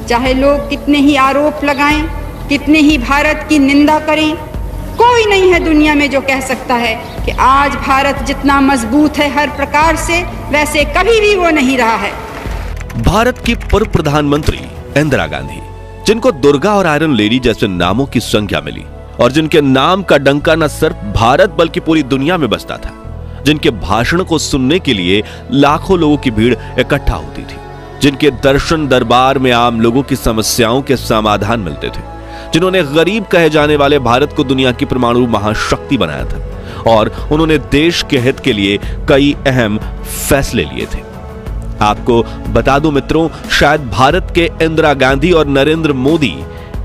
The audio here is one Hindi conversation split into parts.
चाहे लोग कितने ही आरोप लगाएं, कितने ही भारत की निंदा करें, कोई नहीं है दुनिया में जो कह सकता है कि आज भारत जितना मजबूत है हर प्रकार से, वैसे कभी भी वो नहीं रहा है। भारत की पूर्व प्रधानमंत्री इंदिरा गांधी, जिनको दुर्गा और आयरन लेडी जैसे नामों की संख्या मिली और जिनके नाम का डंका न सिर्फ भारत बल्कि पूरी दुनिया में बजता था, जिनके भाषण को सुनने के लिए लाखों लोगों की भीड़ इकट्ठा होती थी, जिनके दर्शन दरबार में आम लोगों की समस्याओं के समाधान मिलते थे, जिन्होंने गरीब कहे जाने वाले भारत को दुनिया की परमाणु महाशक्ति बनाया था और उन्होंने देश के हित के लिए कई अहम फैसले लिए थे। आपको बता दूं मित्रों, शायद भारत के इंदिरा गांधी और नरेंद्र मोदी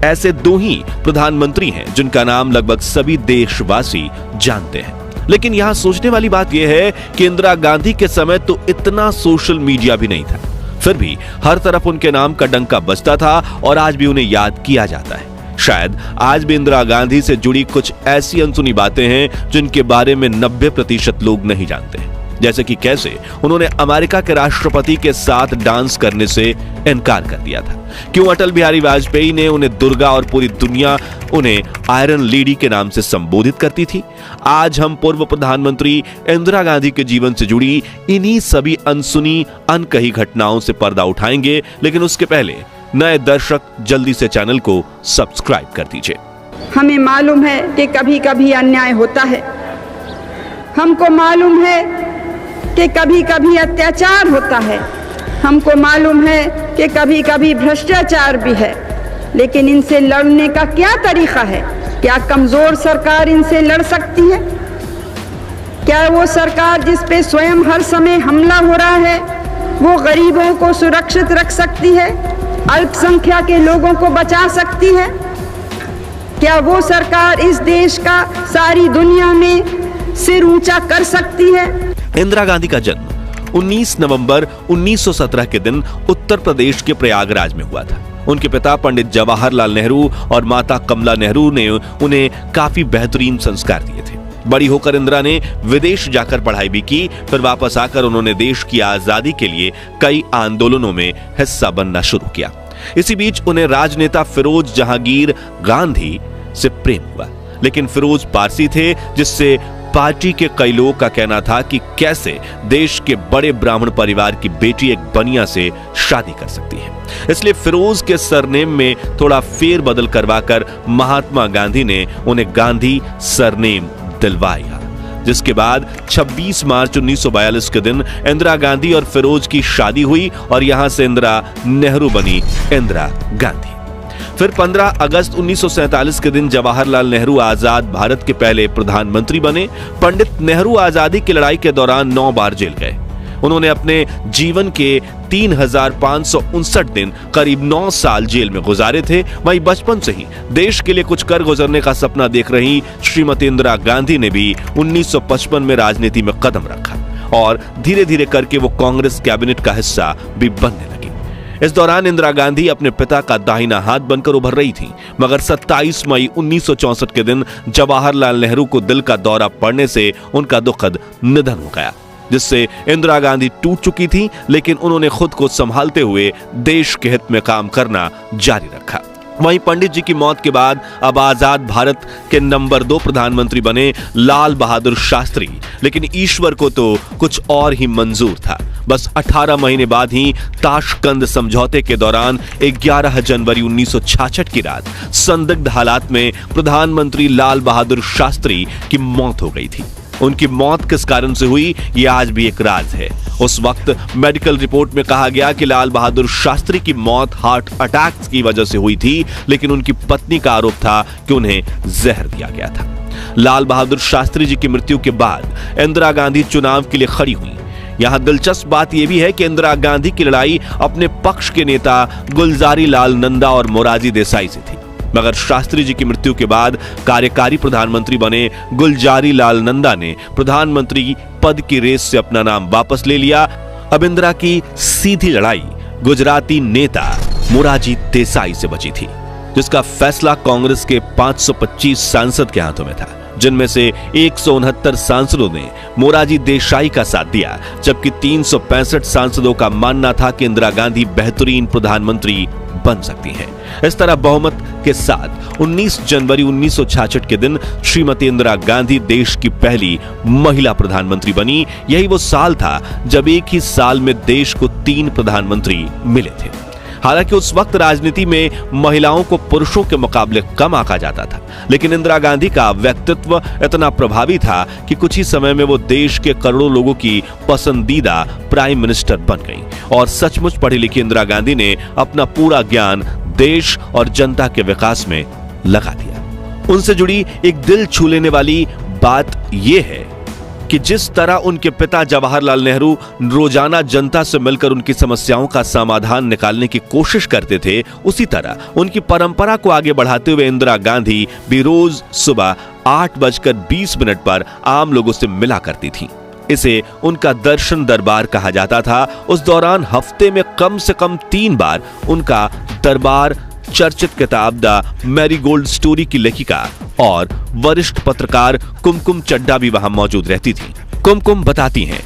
ऐसे दो ही प्रधानमंत्री हैं जिनका नाम लगभग सभी देशवासी जानते हैं। लेकिन यहां सोचने वाली बात यह है कि इंदिरा गांधी के समय तो इतना सोशल मीडिया भी नहीं था, फिर भी हर तरफ उनके नाम का डंका बजता था और आज भी उन्हें याद किया जाता है। शायद आज भी इंदिरा गांधी से जुड़ी कुछ ऐसी अनसुनी बातें हैं जिनके बारे में 90% लोग नहीं जानते, जैसे कि कैसे उन्होंने अमेरिका के राष्ट्रपति के साथ डांस करने से इनकार कर दिया था, क्यों अटल बिहारी वाजपेयी ने उन्हें दुर्गा और पूरी दुनिया उन्हें आयरन लेडी के नाम से संबोधित करती थी। आज हम पूर्व प्रधानमंत्री इंदिरा गांधी के जीवन से जुड़ी इन्हीं सभी अनसुनी अनकही घटनाओं से पर्दा उठाएंगे, लेकिन उसके पहले नए दर्शक जल्दी से चैनल को सब्सक्राइब कर दीजिए। हमें मालूम है कि कभी कभी अन्याय होता है, हमको मालूम है कि कभी कभी अत्याचार होता है, हमको मालूम है कि कभी कभी भ्रष्टाचार भी है, लेकिन इनसे लड़ने का क्या तरीका है? क्या कमजोर सरकार इनसे लड़ सकती है? क्या वो सरकार जिस पे स्वयं हर समय हमला हो रहा है वो गरीबों को सुरक्षित रख सकती है, अल्पसंख्यक के लोगों को बचा सकती है? क्या वो सरकार इस देश का सारी दुनिया में सिर ऊंचा कर सकती है? इंदिरा गांधी का जन्म 19 नवंबर 1917 के दिन उत्तर प्रदेश के प्रयागराज में हुआ था। उनके पिता पंडित जवाहरलाल नेहरू और माता कमला नेहरू ने उन्हें काफी बेहतरीन संस्कार दिए थे। बड़ी होकर इंदिरा ने विदेश जाकर पढ़ाई भी की, फिर वापस आकर उन्होंने देश की आजादी के लिए कई आंदोलनों में हिस्सा बनना शुरू किया। इसी बीच उन्हें राजनेता फिरोज जहांगीर गांधी से प्रेम हुआ, लेकिन फिरोज पारसी थे, जिससे पार्टी के कई लोगों का कहना था कि कैसे देश के बड़े ब्राह्मण परिवार की बेटी एक बनिया से शादी कर सकती है। इसलिए फिरोज के सरनेम में थोड़ा फेरबदल करवाकर महात्मा गांधी ने उन्हें गांधी सरनेम दिलवाया, जिसके बाद 26 मार्च 1942 के दिन इंदिरा गांधी और फिरोज की शादी हुई और यहां से इंदिरा नेहरू बनी इंदिरा गांधी। फिर 15 अगस्त 1947 के दिन जवाहरलाल नेहरू आजाद भारत के पहले प्रधानमंत्री बने। पंडित नेहरू आजादी की लड़ाई के दौरान 9 बार जेल गए। उन्होंने अपने जीवन के 3559 दिन करीब 9 साल जेल में गुजारे थे। वहीं बचपन से ही देश के लिए कुछ कर गुजरने का सपना देख रही श्रीमती इंदिरा गांधी ने भी 1955 में राजनीति में कदम रखा और धीरे धीरे करके वो कांग्रेस कैबिनेट का हिस्सा भी बनने लगी। इस दौरान इंदिरा गांधी अपने पिता का दाहिना हाथ बनकर उभर रही थी, मगर 27 मई 1964 के दिन जवाहरलाल नेहरू को दिल का दौरा पड़ने से उनका दुखद निधन हो गया, जिससे इंदिरा गांधी टूट चुकी थी, लेकिन उन्होंने खुद को संभालते हुए देश के हित में काम करना जारी रखा। वहीं पंडित जी की मौत के बाद अब आजाद भारत के नंबर 2 प्रधानमंत्री बने लाल बहादुर शास्त्री, लेकिन ईश्वर को तो कुछ और ही मंजूर था। बस 18 महीने बाद ही ताशकंद समझौते के दौरान 11 जनवरी 1966 की रात संदिग्ध हालात में प्रधानमंत्री लाल बहादुर शास्त्री की मौत हो गई थी। उनकी मौत किस कारण से हुई, ये आज भी एक राज है। उस वक्त मेडिकल रिपोर्ट में कहा गया कि लाल बहादुर शास्त्री की मौत हार्ट अटैक की वजह से हुई थी, लेकिन उनकी पत्नी का आरोप था कि उन्हें जहर दिया गया था। लाल बहादुर शास्त्री जी की मृत्यु के बाद इंदिरा गांधी चुनाव के लिए खड़ी हुई। यहां दिलचस्प बात यह भी है कि इंदिरा गांधी की लड़ाई अपने पक्ष के नेता गुलजारी लाल नंदा और मोरारजी देसाई से थी, मगर शास्त्री जी की मृत्यु के बाद कार्यकारी प्रधानमंत्री बने गुलजारी लाल नंदा ने प्रधानमंत्री पद की रेस से अपना नाम वापस ले लिया। अब इंदिरा की सीधी लड़ाई गुजराती नेता मोरारजी देसाई से बची थी, जिसका फैसला कांग्रेस के 525 सांसद के हाथों में था, जिनमें से 169 सांसदों ने मोरारजी देसाई का साथ दिया, जबकि 365 सांसदों का मानना था कि इंदिरा गांधी बेहतरीन प्रधानमंत्री बन सकती हैं। इस तरह बहुमत के साथ 19 जनवरी 1966 के दिन श्रीमती इंदिरा गांधी देश की पहली महिला प्रधानमंत्री बनी। यही वो साल था जब एक ही साल में देश को 3 प्रधानमंत्री मिले थे। हालांकि उस वक्त राजनीति में महिलाओं को पुरुषों के मुकाबले कम आंका जाता था, लेकिन इंदिरा गांधी का व्यक्तित्व इतना प्रभावी था कि कुछ ही समय में वो देश के करोड़ों लोगों की पसंदीदा प्राइम मिनिस्टर बन गई। और सचमुच पढ़ी लिखी इंदिरा गांधी ने अपना पूरा ज्ञान देश और जनता के विकास में लगा दिया। उनसे जुड़ी एक दिल छू लेने वाली बात यह है कि जिस तरह उनके पिता जवाहरलाल नेहरू रोजाना जनता से मिलकर उनकी समस्याओं का समाधान निकालने की कोशिश करते थे, उसी तरह उनकी परंपरा को आगे बढ़ाते हुए इंदिरा गांधी भी रोज सुबह 8:20 पर आम लोगों से मिला करती थीं। इसे उनका दर्शन दरबार कहा जाता था। उस दौरान हफ्ते में कम से कम 3 बार उनका दरबार चर्चित किताब द मैरीगोल्ड स्टोरी की लेखिका और वरिष्ठ पत्रकार कुमकुम चड्ढा भी वहां मौजूद रहती थी। कुमकुम बताती हैं,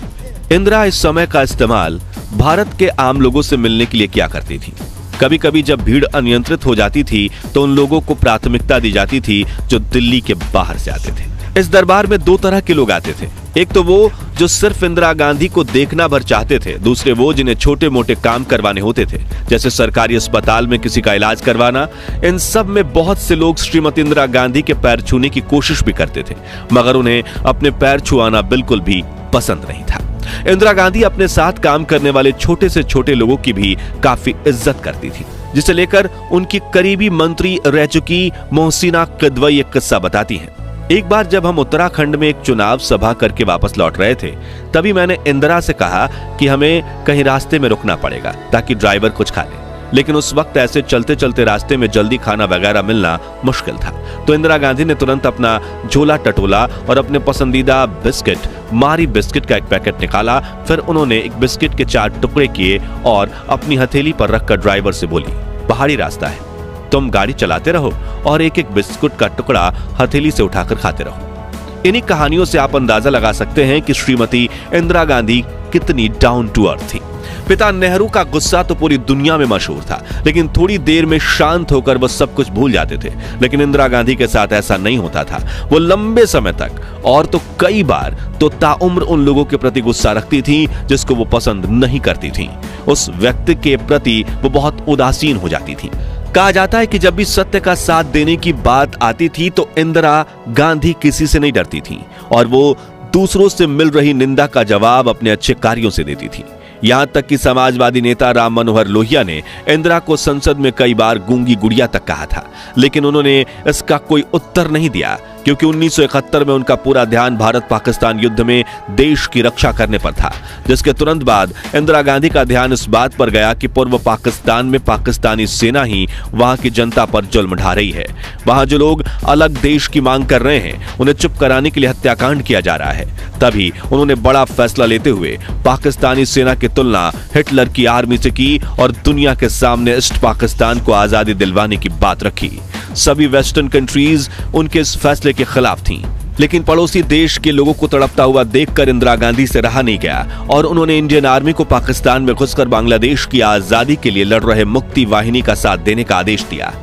इंदिरा इस समय का इस्तेमाल भारत के आम लोगों से मिलने के लिए किया करती थी। कभी कभी जब भीड़ अनियंत्रित हो जाती थी तो उन लोगों को प्राथमिकता दी जाती थी जो दिल्ली के बाहर से आते थे। इस दरबार में 2 तरह के लोग आते थे। एक तो वो जो सिर्फ इंदिरा गांधी को देखना भर चाहते थे, दूसरे वो जिन्हें छोटे मोटे काम करवाने होते थे, जैसे सरकारी अस्पताल में किसी का इलाज करवाना। इन सब में बहुत से लोग श्रीमती इंदिरा गांधी के पैर छूने की कोशिश भी करते थे, मगर उन्हें अपने पैर छुआना बिल्कुल भी पसंद नहीं था। इंदिरा गांधी अपने साथ काम करने वाले छोटे से छोटे लोगों की भी काफी इज्जत करती थी, जिसे लेकर उनकी करीबी मंत्री रह चुकी मोहसिना किदवई एक किस्सा बताती हैं। एक बार जब हम उत्तराखंड में एक चुनाव सभा करके वापस लौट रहे थे, तभी मैंने इंदिरा से कहा कि हमें कहीं रास्ते में रुकना पड़ेगा ताकि ड्राइवर कुछ खा ले। लेकिन उस वक्त ऐसे चलते चलते रास्ते में जल्दी खाना वगैरह मिलना मुश्किल था। तो इंदिरा गांधी ने तुरंत अपना झोला टटोला और अपने पसंदीदा बिस्किट मारी बिस्किट का एक पैकेट निकाला। फिर उन्होंने एक बिस्किट के 4 टुकड़े किए और अपनी हथेली पर रखकर ड्राइवर से बोली, पहाड़ी रास्ता है, तुम गाड़ी चलाते रहो और एक एक बिस्कुट का टुकड़ा हथेली से उठाकर खाते रहो। इन्हीं कहानियों से आप अंदाजा लगा सकते हैं कि श्रीमती इंदिरा गांधी कितनी डाउन टू अर्थ थी। पिता नेहरू का गुस्सा तो पूरी दुनिया में मशहूर था, लेकिन थोड़ी देर में शांत होकर वो सब कुछ भूल जाते थे। लेकिन इंदिरा गांधी के साथ ऐसा नहीं होता था। वो लंबे समय तक और तो कई बार तो ताउम्र उन लोगों के प्रति गुस्सा रखती थी जिसको वो पसंद नहीं करती थी। उस व्यक्ति के प्रति वो बहुत उदासीन हो जाती थी। कहा जाता है कि जब भी सत्य का साथ देने की बात आती थी तो इंदिरा गांधी किसी से नहीं डरती थी और वो दूसरों से मिल रही निंदा का जवाब अपने अच्छे कार्यों से देती थी। यहां तक कि समाजवादी नेता राम मनोहर लोहिया ने इंदिरा को संसद में कई बार गूंगी गुड़िया तक कहा था, लेकिन उन्होंने इसका कोई उत्तर नहीं दिया, क्योंकि 1971 में उनका पूरा ध्यान भारत पाकिस्तान युद्ध में देश की रक्षा करने पर था, जिसके तुरंत बाद इंदिरा गांधी का ध्यान इस बात पर गया कि पूर्व पाकिस्तान में पाकिस्तानी सेना ही वहां की जनता पर जुल्म ढा रही है। वहां जो लोग अलग देश की मांग कर रहे हैं उन्हें चुप कराने के लिए हत्याकांड किया जा रहा है। तभी उन्होंने बड़ा फैसला लेते हुए पाकिस्तानी सेना की तुलना हिटलर की आर्मी से की और दुनिया के सामने ईस्ट पाकिस्तान को आजादी दिलवाने की बात रखी। सभी वेस्टर्न कंट्रीज उनके इस फैसले के खिलाफ थीं, लेकिन पड़ोसी देश के लोगों को तड़पता हुआ देखकर इंदिरा गांधी से रहा नहीं गया और उन्होंने इंडियन आर्मी को पाकिस्तान में घुसकर बांग्लादेश की आजादी के लिए लड़ रहे मुक्ति वाहिनी का साथ देने का आदेश दिया,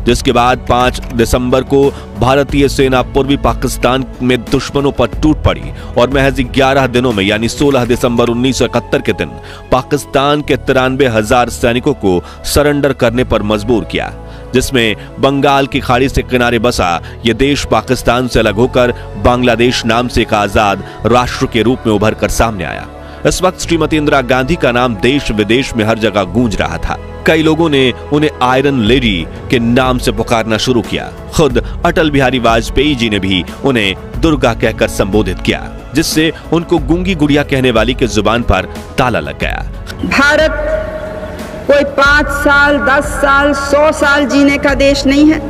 जिसके बाद 5 दिसंबर को भारतीय सेना पूर्वी पाकिस्तान में दुश्मनों पर टूट पड़ी और महज 11 दिनों में यानी 16 दिसंबर 1971 के दिन पाकिस्तान के 93,000 सैनिकों को सरेंडर करने पर मजबूर किया, जिसमें बंगाल की खाड़ी से किनारे बसा यह देश पाकिस्तान से अलग होकर बांग्लादेश नाम से एक आजाद राष्ट्र के रूप में उभर कर सामने आया। इस वक्त श्रीमती इंदिरा गांधी का नाम देश विदेश में हर जगह गूंज रहा था। कई लोगों ने उन्हें आयरन लेडी के नाम से पुकारना शुरू किया। खुद अटल बिहारी वाजपेयी जी ने भी उन्हें दुर्गा कहकर संबोधित किया, जिससे उनको गूंगी गुड़िया कहने वाली के जुबान पर ताला लग गया। भारत कोई 5 साल, 10 साल, 100 साल जीने का देश नहीं है।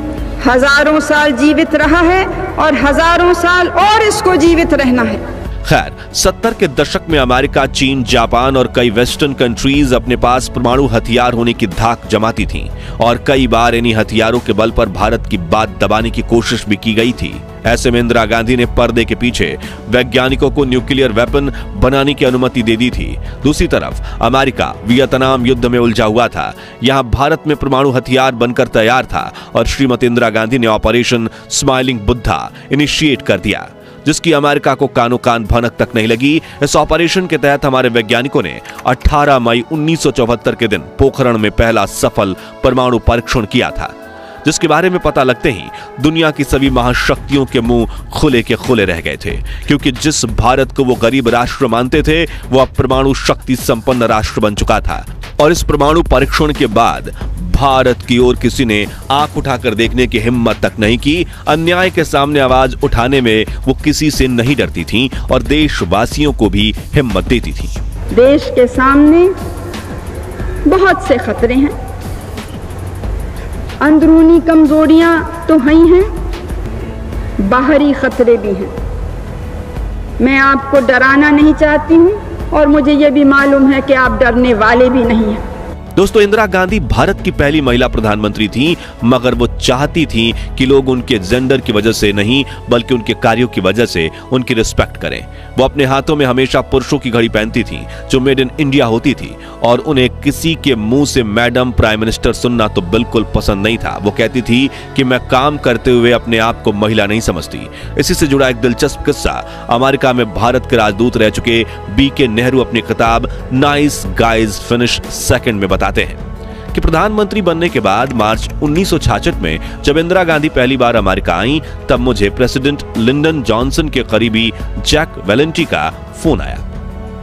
हजारों साल जीवित रहा है और हजारों साल और इसको जीवित रहना है। खैर, 70 के दशक में अमेरिका, चीन, जापान और कई वेस्टर्न कंट्रीज अपने पास परमाणु हथियार होने की धाक जमाती थीं और कई बार इन्हीं हथियारों के बल पर भारत की बात दबाने की कोशिश भी की गई थी। ऐसे में इंदिरा गांधी ने पर्दे के पीछे वैज्ञानिकों को न्यूक्लियर वेपन बनाने की अनुमति दे दी थी। दूसरी तरफ अमेरिका वियतनाम युद्ध में उलझा हुआ था। यहां भारत में परमाणु हथियार बनकर तैयार था और श्रीमती इंदिरा गांधी ने ऑपरेशन स्माइलिंग बुद्धा इनिशिएट कर दिया, जिसकी अमेरिका को कानो कान भनक तक नहीं लगी। इस ऑपरेशन के तहत हमारे वैज्ञानिकों ने 18 मई 1974 के दिन पोखरण में पहला सफल परमाणु परीक्षण किया था, जिसके बारे में पता लगते ही दुनिया की सभी महाशक्तियों के मुंह खुले के खुले रह गए थे, क्योंकि जिस भारत को वो गरीब राष्ट्र मानते थे वो अब परमाणु शक्ति संपन्न राष्ट्र बन चुका था। और इस परमाणु परीक्षण के बाद भारत की ओर किसी ने आंख उठाकर देखने की हिम्मत तक नहीं की। अन्याय के सामने आवाज उठाने में वो किसी से नहीं डरती थी और देशवासियों को भी हिम्मत देती थी। देश के सामने बहुत से खतरे हैं, अंदरूनी कमजोरियां तो हैं हैं, बाहरी खतरे भी हैं। मैं आपको डराना नहीं चाहती हूं और मुझे यह भी मालूम है कि आप डरने वाले भी नहीं हैं। दोस्तों, इंदिरा गांधी भारत की पहली महिला प्रधानमंत्री थी, मगर वो चाहती थी कि लोग उनके जेंडर की वजह से नहीं बल्कि उनके कार्यों की वजह से उनकी रिस्पेक्ट करें। वो अपने हाथों में हमेशा पुरुषों की घड़ी पहनती थी जो मेड इन इंडिया होती थी और उन्हें किसी के मुंह से मैडम प्राइम मिनिस्टर सुनना तो बिल्कुल पसंद नहीं था। वो कहती थी कि मैं काम करते हुए अपने आप को महिला नहीं समझती। इसी से जुड़ा एक दिलचस्प किस्सा अमेरिका में भारत के राजदूत रह चुके BK नेहरू अपनी किताब नाइस गाइज फिनिश सेकंड में बताते हैं कि प्रधानमंत्री बनने के बाद मार्च 1966 में जब इंदिरा गांधी पहली बार अमेरिका आई, तब मुझे प्रेसिडेंट लिंडन जॉनसन के करीबी जैक वेलेंटी का फोन आया,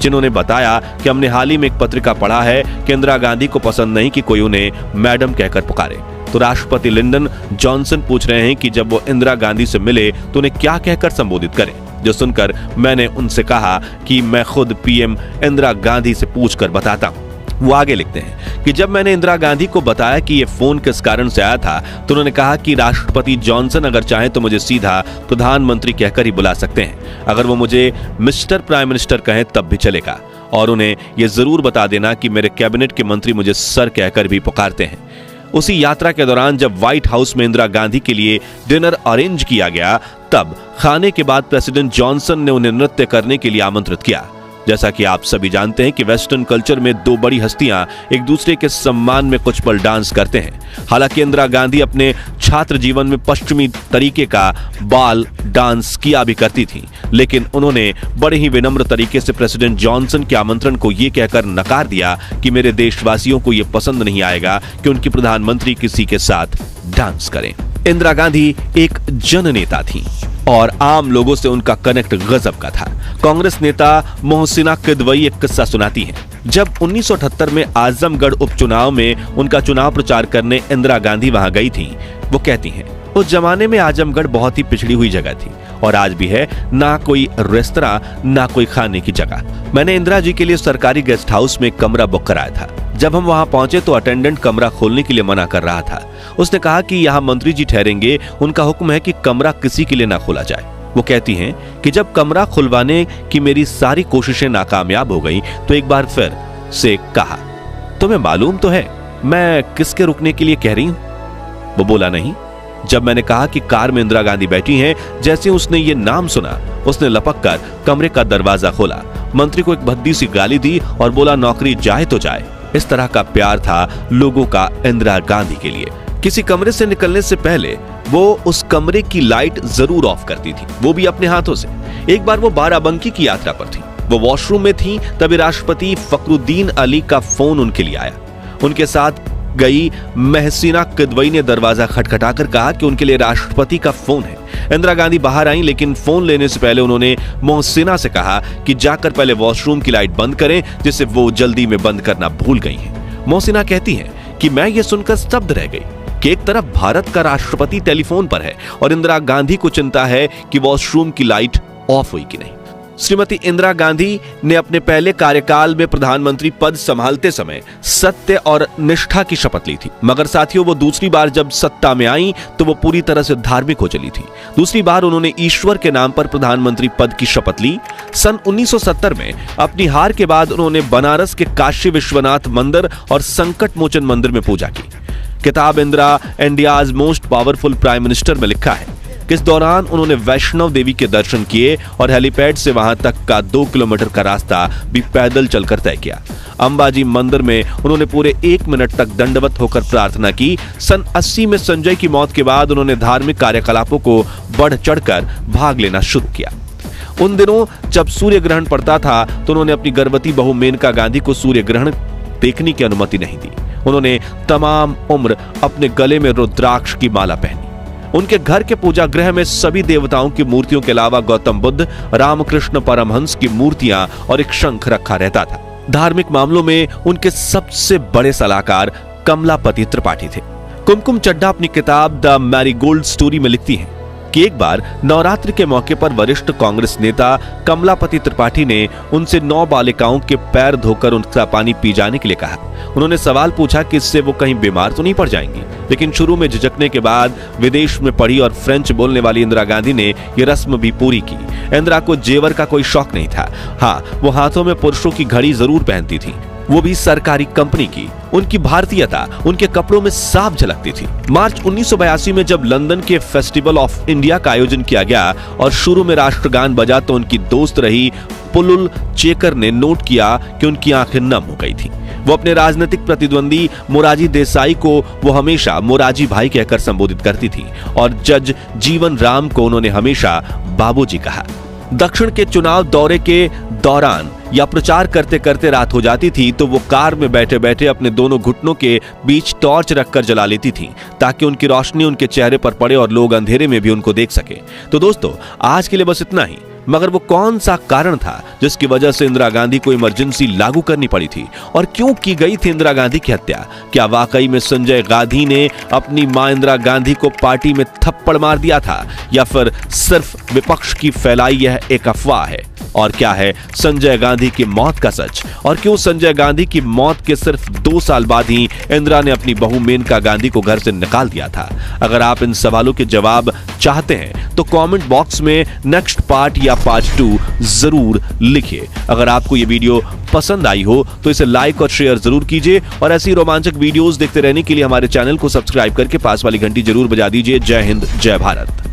जिन्होंने बताया कि हमने हाल ही में एक पत्रिका पढ़ा है कि इंदिरा गांधी को पसंद नहीं कि कोई उन्हें मैडम कहकर पुकारे। तो राष्ट्रपति लिंडन जॉनसन पूछ रहे हैं कि जब वो इंदिरा गांधी से मिले तो उन्हें क्या कहकर संबोधित करें। जो सुनकर मैंने उनसे कहा कि मैं खुद PM इंदिरा गांधी से पूछकर बताता हूं। वो आगे लिखते हैं कि जब मैंने इंदिरा गांधी को बताया कि ये फोन किस कारण से आया था तो उन्होंने कहा कि राष्ट्रपति जॉनसन अगर चाहें तो मुझे सीधा प्रधानमंत्री कहकर ही बुला सकते हैं, अगर वो मुझे मिस्टर प्राइम मिनिस्टर कहें तब भी चलेगा, और उन्हें यह जरूर बता देना कि मेरे कैबिनेट के मंत्री मुझे सर कहकर भी पुकारते हैं। उसी यात्रा के दौरान जब व्हाइट हाउस में इंदिरा गांधी के लिए डिनर अरेंज किया गया, तब खाने के बाद प्रेसिडेंट जॉनसन ने उन्हें नृत्य करने के लिए आमंत्रित किया। जैसा कि आप सभी जानते हैं कि वेस्टर्न कल्चर में दो बड़ी हस्तियां एक दूसरे के सम्मान में कुछ पल डांस करते हैं। हालांकि इंदिरा गांधी अपने छात्र जीवन में पश्चिमी तरीके का बाल डांस किया भी करती थी, लेकिन उन्होंने बड़े ही विनम्र तरीके से प्रेसिडेंट जॉनसन के आमंत्रण को यह कहकर नकार दिया कि मेरे देशवासियों को यह पसंद नहीं आएगा कि उनकी प्रधानमंत्री किसी के साथ डांस करें। इंदिरा गांधी एक जननेता थी और आम लोगों से उनका कनेक्ट गजब का था। कांग्रेस नेता मोहसिना किदवई एक किस्सा सुनाती हैं। जब 1978 में आजमगढ़ उपचुनाव में उनका चुनाव प्रचार करने इंदिरा गांधी वहां गई थी, वो कहती हैं, उस जमाने में आजमगढ़ बहुत ही पिछड़ी हुई जगह थी और आज भी है, ना कोई रेस्तरां ना कोई खाने की जगह। मैंने इंदिरा जी के लिए सरकारी गेस्ट हाउस में कमरा बुक कराया था। जब हम वहां पहुंचे तो अटेंडेंट कमरा खोलने के लिए मना कर रहा था। उसने कहा कि यहाँ मंत्री जी ठहरेंगे, उनका हुक्म है कि कमरा किसी के लिए ना खोला जाए। वो कहती हैं कि जब कमरा खुलवाने की मेरी सारी कोशिशें नाकामयाब हो गई तो एक बार फिर से कहा, तुम्हें मालूम तो है मैं किसके रुकने के लिए कह रही हूं? वो बोला नहीं। जब मैंने कहा कि कार में इंदिरा गांधी बैठी हैं, जैसे उसने ये नाम सुना उसने लपक कर कमरे का दरवाजा खोला, मंत्री को एक भद्दी सी गाली दी और बोला नौकरी जाए तो जाए। इस तरह का प्यार था लोगों का इंदिरा गांधी के लिए। किसी कमरे से निकलने से पहले वो उस कमरे की लाइट जरूर ऑफ करती थी, वो भी अपने हाथों से। एक बार वो बाराबंकी की यात्रा पर थी, वो वॉशरूम में थी, तभी राष्ट्रपति फखरुद्दीन अली का फोन उनके लिए आया। उनके साथ गई मोहसिना किदवई ने दरवाजा खटखटाकर कहा कि उनके लिए राष्ट्रपति का फोन है। इंदिरा गांधी बाहर आई, लेकिन फोन लेने से पहले उन्होंने मोहसिना से कहा कि जाकर पहले वॉशरूम की लाइट बंद करें, जिसे वो जल्दी में बंद करना भूल गई हैं। मोहसिना कहती हैं कि मैं ये सुनकर स्तब्ध रह गई कि एक तरफ भारत का राष्ट्रपति टेलीफोन पर है और इंदिरा गांधी को चिंता है कि वॉशरूम की लाइट ऑफ हुई कि नहीं। श्रीमती इंदिरा गांधी ने अपने पहले कार्यकाल में प्रधानमंत्री पद संभालते समय सत्य और निष्ठा की शपथ ली थी, मगर साथियों वो दूसरी बार जब सत्ता में आई तो वो पूरी तरह से धार्मिक हो चली थी। दूसरी बार उन्होंने ईश्वर के नाम पर प्रधानमंत्री पद की शपथ ली। सन 1970 में अपनी हार के बाद उन्होंने बनारस के काशी विश्वनाथ मंदिर और संकट मोचन मंदिर में पूजा की। किताब Indira India's most powerful prime minister में लिखा है कि इस दौरान उन्होंने वैष्णव देवी के दर्शन किए और हेलीपैड से वहां तक का 2 किलोमीटर का रास्ता भी पैदल चलकर तय किया। अंबाजी मंदिर में उन्होंने पूरे 1 मिनट तक दंडवत होकर प्रार्थना की। सन 80 में संजय की मौत के बाद उन्होंने धार्मिक कार्यकलापों को बढ़ चढ़कर भाग लेना शुरू किया। उन दिनों जब सूर्य ग्रहण पड़ता था तो उन्होंने अपनी गर्भवती बहू मेनका गांधी को सूर्य ग्रहण देखने की अनुमति नहीं दी। उन्होंने तमाम उम्र अपने गले में रुद्राक्ष की माला पहनी। उनके घर के पूजा गृह में सभी देवताओं की मूर्तियों के अलावा गौतम बुद्ध, रामकृष्ण परमहंस की मूर्तियां और एक शंख रखा रहता था। धार्मिक मामलों में उनके सबसे बड़े सलाहकार कमलापति त्रिपाठी थे। कुमकुम चड्ढा अपनी किताब द मैरीगोल्ड स्टोरी में लिखती हैं कि एक बार नवरात्रि के मौके पर वरिष्ठ कांग्रेस नेता कमलापति त्रिपाठी ने उनसे 9 बालिकाओं के पैर धोकर उनका पानी पी जाने के लिए कहा। उन्होंने सवाल पूछा कि इससे वो कहीं बीमार तो नहीं पड़ जाएंगी, लेकिन शुरू में झिझकने के बाद विदेश में पढ़ी और फ्रेंच बोलने वाली इंदिरा गांधी ने यह रस्म भी पूरी की। इंदिरा को जेवर का कोई शौक नहीं था। हाँ, वो हाथों में पुरुषों की घड़ी जरूर पहनती थी, वो भी सरकारी कंपनी की। उनकी भारतीयता उनके कपड़ों में साफ झलकती थी। मार्च 1982 में जब लंदन के फेस्टिवल ऑफ इंडिया का आयोजन किया गया और शुरू में राष्ट्रगान बजा तो उनकी दोस्त रही पुलुल चेकर ने नोट किया कि उनकी आंखें नम हो गई थी। वो अपने राजनीतिक प्रतिद्वंदी मोरारजी देसाई को वो हमेशा मोरारजी भाई कहकर संबोधित करती थी और जज जीवन राम को उन्होंने हमेशा बाबूजी कहा। दक्षिण के चुनाव दौरे के दौरान या प्रचार करते करते रात हो जाती थी तो वो कार में बैठे बैठे अपने दोनों घुटनों के बीच टॉर्च रखकर जला लेती थी ताकि उनकी रोशनी उनके चेहरे पर पड़े और लोग अंधेरे में भी उनको देख सके। तो दोस्तों, आज के लिए बस इतना ही। मगर वो कौन सा कारण था जिसकी वजह से इंदिरा गांधी को इमरजेंसी लागू करनी पड़ी थी और क्यों की गई थी इंदिरा गांधी की हत्या? क्या वाकई में संजय गांधी ने अपनी मां इंदिरा गांधी को पार्टी में थप्पड़ मार दिया था या फिर सिर्फ विपक्ष की फैलाई यह एक अफवाह है? और क्या है संजय गांधी की मौत का सच? और क्यों संजय गांधी की मौत के सिर्फ 2 साल बाद ही इंदिरा ने अपनी बहू मेनका गांधी को घर से निकाल दिया था? अगर आप इन सवालों के जवाब चाहते हैं तो कमेंट बॉक्स में नेक्स्ट पार्ट या पार्ट 2 जरूर लिखिए। अगर आपको ये वीडियो पसंद आई हो तो इसे लाइक और शेयर जरूर कीजिए और ऐसी रोमांचक वीडियोस देखते रहने के लिए हमारे चैनल को सब्सक्राइब करके पास वाली घंटी जरूर बजा दीजिए। जय हिंद, जय भारत।